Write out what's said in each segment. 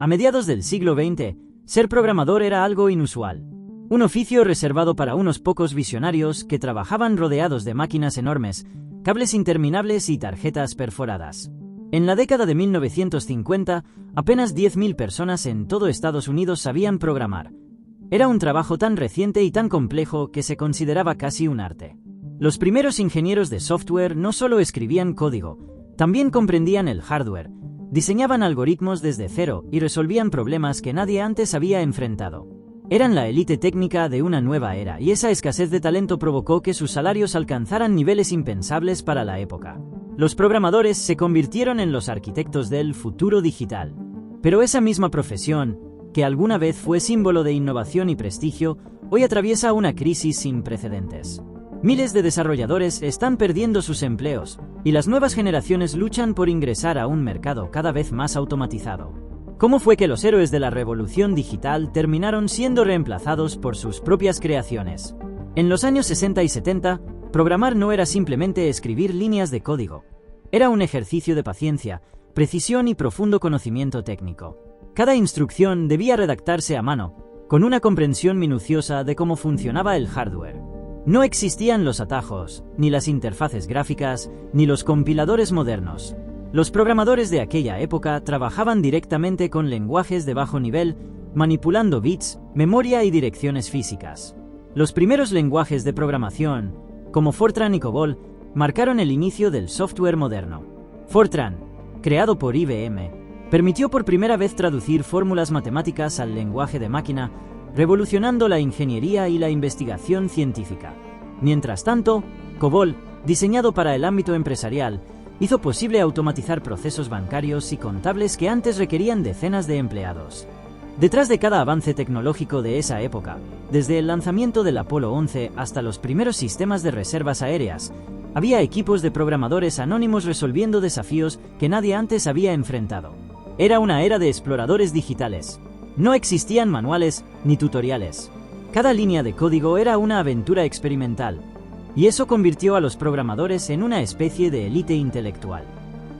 A mediados del siglo XX, ser programador era algo inusual. Un oficio reservado para unos pocos visionarios que trabajaban rodeados de máquinas enormes, cables interminables y tarjetas perforadas. En la década de 1950, apenas 10.000 personas en todo Estados Unidos sabían programar. Era un trabajo tan reciente y tan complejo que se consideraba casi un arte. Los primeros ingenieros de software no solo escribían código, también comprendían el hardware, diseñaban algoritmos desde cero y resolvían problemas que nadie antes había enfrentado. Eran la élite técnica de una nueva era y esa escasez de talento provocó que sus salarios alcanzaran niveles impensables para la época. Los programadores se convirtieron en los arquitectos del futuro digital. Pero esa misma profesión, que alguna vez fue símbolo de innovación y prestigio, hoy atraviesa una crisis sin precedentes. Miles de desarrolladores están perdiendo sus empleos, y las nuevas generaciones luchan por ingresar a un mercado cada vez más automatizado. ¿Cómo fue que los héroes de la revolución digital terminaron siendo reemplazados por sus propias creaciones? En los años 60 y 70, programar no era simplemente escribir líneas de código. Era un ejercicio de paciencia, precisión y profundo conocimiento técnico. Cada instrucción debía redactarse a mano, con una comprensión minuciosa de cómo funcionaba el hardware. No existían los atajos, ni las interfaces gráficas, ni los compiladores modernos. Los programadores de aquella época trabajaban directamente con lenguajes de bajo nivel, manipulando bits, memoria y direcciones físicas. Los primeros lenguajes de programación, como Fortran y COBOL, marcaron el inicio del software moderno. Fortran, creado por IBM, permitió por primera vez traducir fórmulas matemáticas al lenguaje de máquina, revolucionando la ingeniería y la investigación científica. Mientras tanto, COBOL, diseñado para el ámbito empresarial, hizo posible automatizar procesos bancarios y contables que antes requerían decenas de empleados. Detrás de cada avance tecnológico de esa época, desde el lanzamiento del Apolo 11 hasta los primeros sistemas de reservas aéreas, había equipos de programadores anónimos resolviendo desafíos que nadie antes había enfrentado. Era una era de exploradores digitales. No existían manuales ni tutoriales. Cada línea de código era una aventura experimental, y eso convirtió a los programadores en una especie de élite intelectual.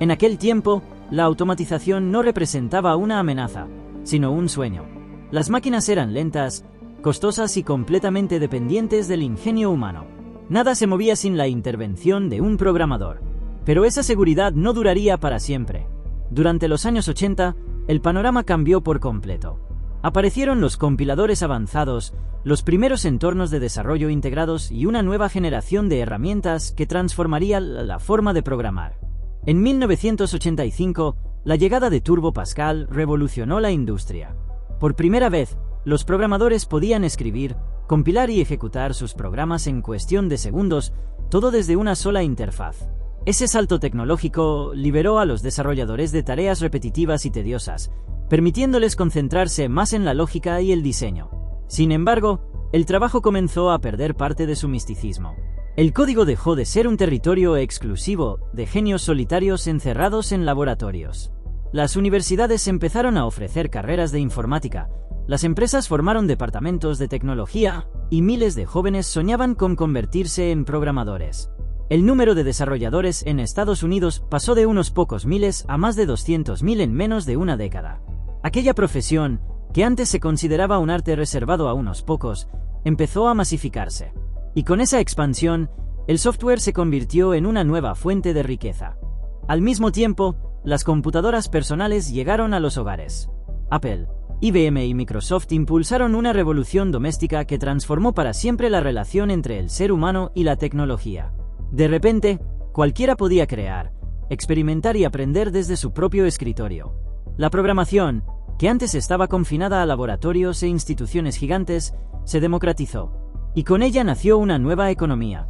En aquel tiempo, la automatización no representaba una amenaza, sino un sueño. Las máquinas eran lentas, costosas y completamente dependientes del ingenio humano. Nada se movía sin la intervención de un programador. Pero esa seguridad no duraría para siempre. Durante los años 80, el panorama cambió por completo. Aparecieron los compiladores avanzados, los primeros entornos de desarrollo integrados y una nueva generación de herramientas que transformaría la forma de programar. En 1985, la llegada de Turbo Pascal revolucionó la industria. Por primera vez, los programadores podían escribir, compilar y ejecutar sus programas en cuestión de segundos, todo desde una sola interfaz. Ese salto tecnológico liberó a los desarrolladores de tareas repetitivas y tediosas, permitiéndoles concentrarse más en la lógica y el diseño. Sin embargo, el trabajo comenzó a perder parte de su misticismo. El código dejó de ser un territorio exclusivo de genios solitarios encerrados en laboratorios. Las universidades empezaron a ofrecer carreras de informática, las empresas formaron departamentos de tecnología, y miles de jóvenes soñaban con convertirse en programadores. El número de desarrolladores en Estados Unidos pasó de unos pocos miles a más de 200.000 en menos de una década. Aquella profesión, que antes se consideraba un arte reservado a unos pocos, empezó a masificarse. Y con esa expansión, el software se convirtió en una nueva fuente de riqueza. Al mismo tiempo, las computadoras personales llegaron a los hogares. Apple, IBM y Microsoft impulsaron una revolución doméstica que transformó para siempre la relación entre el ser humano y la tecnología. De repente, cualquiera podía crear, experimentar y aprender desde su propio escritorio. La programación, que antes estaba confinada a laboratorios e instituciones gigantes, se democratizó. Y con ella nació una nueva economía,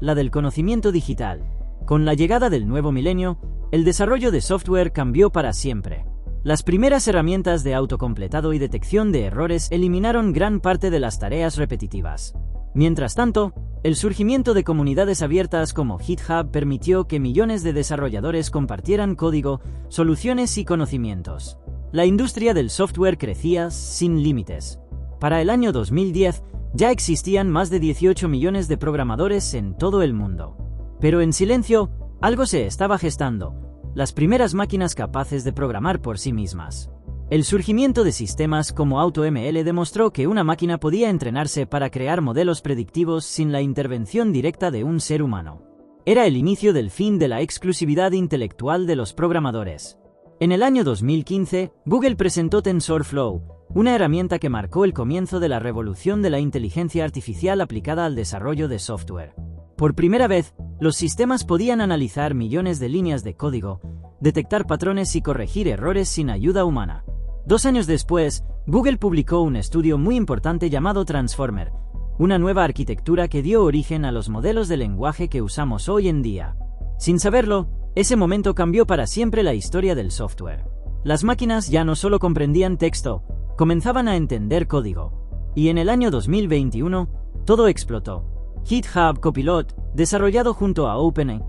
la del conocimiento digital. Con la llegada del nuevo milenio, el desarrollo de software cambió para siempre. Las primeras herramientas de autocompletado y detección de errores eliminaron gran parte de las tareas repetitivas. Mientras tanto, el surgimiento de comunidades abiertas como GitHub permitió que millones de desarrolladores compartieran código, soluciones y conocimientos. La industria del software crecía sin límites. Para el año 2010, ya existían más de 18 millones de programadores en todo el mundo. Pero en silencio, algo se estaba gestando: las primeras máquinas capaces de programar por sí mismas. El surgimiento de sistemas como AutoML demostró que una máquina podía entrenarse para crear modelos predictivos sin la intervención directa de un ser humano. Era el inicio del fin de la exclusividad intelectual de los programadores. En el año 2015, Google presentó TensorFlow, una herramienta que marcó el comienzo de la revolución de la inteligencia artificial aplicada al desarrollo de software. Por primera vez, los sistemas podían analizar millones de líneas de código, detectar patrones y corregir errores sin ayuda humana. 2 años después, Google publicó un estudio muy importante llamado Transformer, una nueva arquitectura que dio origen a los modelos de lenguaje que usamos hoy en día. Sin saberlo, ese momento cambió para siempre la historia del software. Las máquinas ya no solo comprendían texto, comenzaban a entender código. Y en el año 2021, todo explotó. GitHub Copilot, desarrollado junto a OpenAI,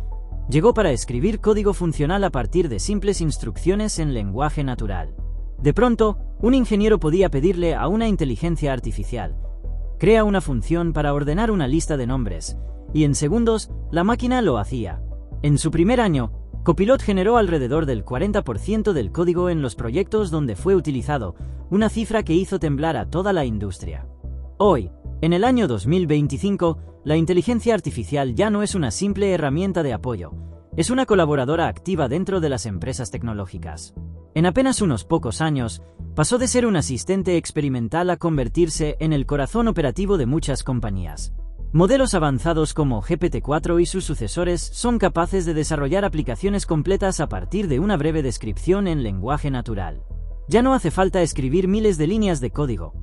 llegó para escribir código funcional a partir de simples instrucciones en lenguaje natural. De pronto, un ingeniero podía pedirle a una inteligencia artificial: crea una función para ordenar una lista de nombres, y en segundos, la máquina lo hacía. En su primer año, Copilot generó alrededor del 40% del código en los proyectos donde fue utilizado, una cifra que hizo temblar a toda la industria. Hoy, en el año 2025, la inteligencia artificial ya no es una simple herramienta de apoyo, es una colaboradora activa dentro de las empresas tecnológicas. En apenas unos pocos años, pasó de ser un asistente experimental a convertirse en el corazón operativo de muchas compañías. Modelos avanzados como GPT-4 y sus sucesores son capaces de desarrollar aplicaciones completas a partir de una breve descripción en lenguaje natural. Ya no hace falta escribir miles de líneas de código.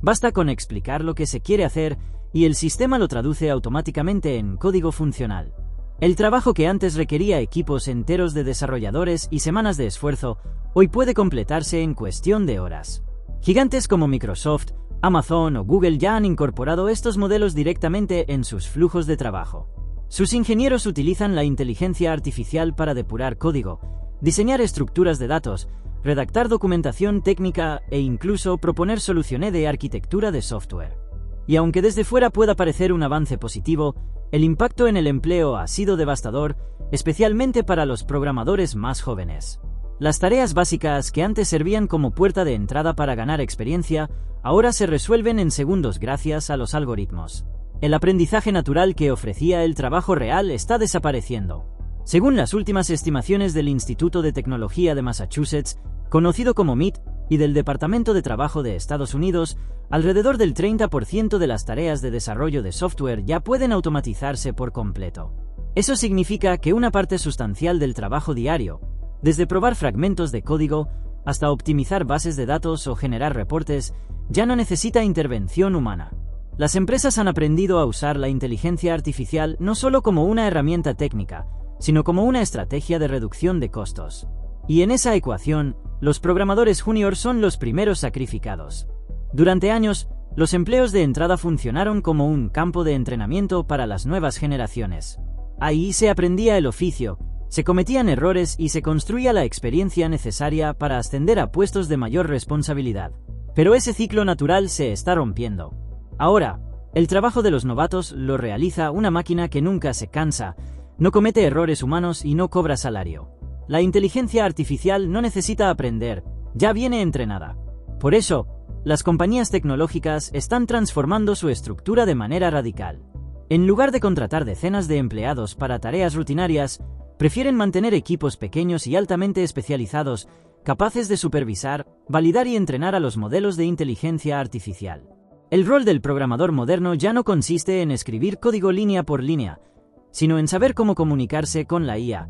Basta con explicar lo que se quiere hacer y el sistema lo traduce automáticamente en código funcional. El trabajo que antes requería equipos enteros de desarrolladores y semanas de esfuerzo, hoy puede completarse en cuestión de horas. Gigantes como Microsoft, Amazon o Google ya han incorporado estos modelos directamente en sus flujos de trabajo. Sus ingenieros utilizan la inteligencia artificial para depurar código, diseñar estructuras de datos, redactar documentación técnica e incluso proponer soluciones de arquitectura de software. Y aunque desde fuera pueda parecer un avance positivo, el impacto en el empleo ha sido devastador, especialmente para los programadores más jóvenes. Las tareas básicas que antes servían como puerta de entrada para ganar experiencia, ahora se resuelven en segundos gracias a los algoritmos. El aprendizaje natural que ofrecía el trabajo real está desapareciendo. Según las últimas estimaciones del Instituto de Tecnología de Massachusetts, conocido como MIT, y del Departamento de Trabajo de Estados Unidos, alrededor del 30% de las tareas de desarrollo de software ya pueden automatizarse por completo. Eso significa que una parte sustancial del trabajo diario, desde probar fragmentos de código hasta optimizar bases de datos o generar reportes, ya no necesita intervención humana. Las empresas han aprendido a usar la inteligencia artificial no solo como una herramienta técnica, sino como una estrategia de reducción de costos. Y en esa ecuación, los programadores junior son los primeros sacrificados. Durante años, los empleos de entrada funcionaron como un campo de entrenamiento para las nuevas generaciones. Ahí se aprendía el oficio, se cometían errores y se construía la experiencia necesaria para ascender a puestos de mayor responsabilidad. Pero ese ciclo natural se está rompiendo. Ahora, el trabajo de los novatos lo realiza una máquina que nunca se cansa, no comete errores humanos y no cobra salario. La inteligencia artificial no necesita aprender, ya viene entrenada. Por eso, las compañías tecnológicas están transformando su estructura de manera radical. En lugar de contratar decenas de empleados para tareas rutinarias, prefieren mantener equipos pequeños y altamente especializados, capaces de supervisar, validar y entrenar a los modelos de inteligencia artificial. El rol del programador moderno ya no consiste en escribir código línea por línea, sino en saber cómo comunicarse con la IA,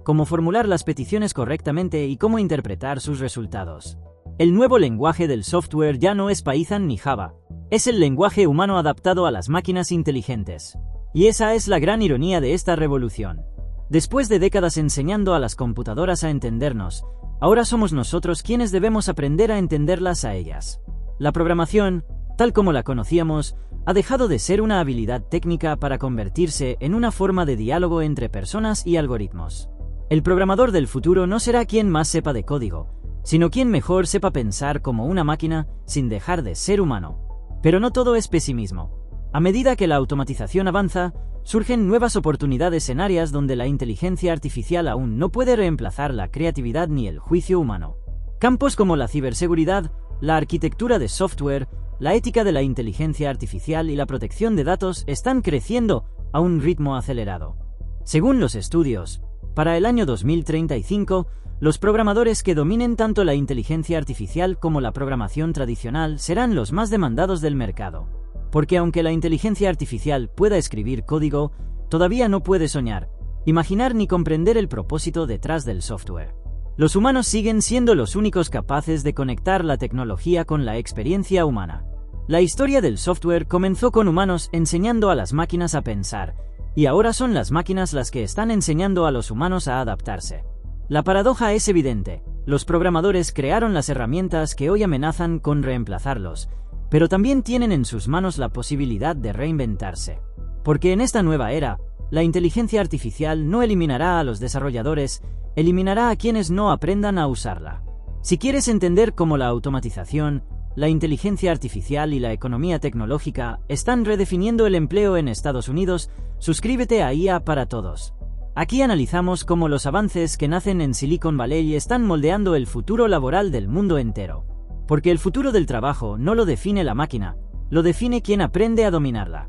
cómo formular las peticiones correctamente y cómo interpretar sus resultados. El nuevo lenguaje del software ya no es Python ni Java, es el lenguaje humano adaptado a las máquinas inteligentes. Y esa es la gran ironía de esta revolución. Después de décadas enseñando a las computadoras a entendernos, ahora somos nosotros quienes debemos aprender a entenderlas a ellas. La programación, tal como la conocíamos, ha dejado de ser una habilidad técnica para convertirse en una forma de diálogo entre personas y algoritmos. El programador del futuro no será quien más sepa de código, sino quien mejor sepa pensar como una máquina sin dejar de ser humano. Pero no todo es pesimismo. A medida que la automatización avanza, surgen nuevas oportunidades en áreas donde la inteligencia artificial aún no puede reemplazar la creatividad ni el juicio humano. Campos como la ciberseguridad, la arquitectura de software, la ética de la inteligencia artificial y la protección de datos están creciendo a un ritmo acelerado. Según los estudios, para el año 2035, los programadores que dominen tanto la inteligencia artificial como la programación tradicional serán los más demandados del mercado. Porque aunque la inteligencia artificial pueda escribir código, todavía no puede soñar, imaginar ni comprender el propósito detrás del software. Los humanos siguen siendo los únicos capaces de conectar la tecnología con la experiencia humana. La historia del software comenzó con humanos enseñando a las máquinas a pensar, y ahora son las máquinas las que están enseñando a los humanos a adaptarse. La paradoja es evidente: los programadores crearon las herramientas que hoy amenazan con reemplazarlos, pero también tienen en sus manos la posibilidad de reinventarse. Porque en esta nueva era, la inteligencia artificial no eliminará a los desarrolladores, eliminará a quienes no aprendan a usarla. Si quieres entender cómo la automatización, la inteligencia artificial y la economía tecnológica están redefiniendo el empleo en Estados Unidos, suscríbete a IA para Todos. Aquí analizamos cómo los avances que nacen en Silicon Valley están moldeando el futuro laboral del mundo entero. Porque el futuro del trabajo no lo define la máquina, lo define quien aprende a dominarla.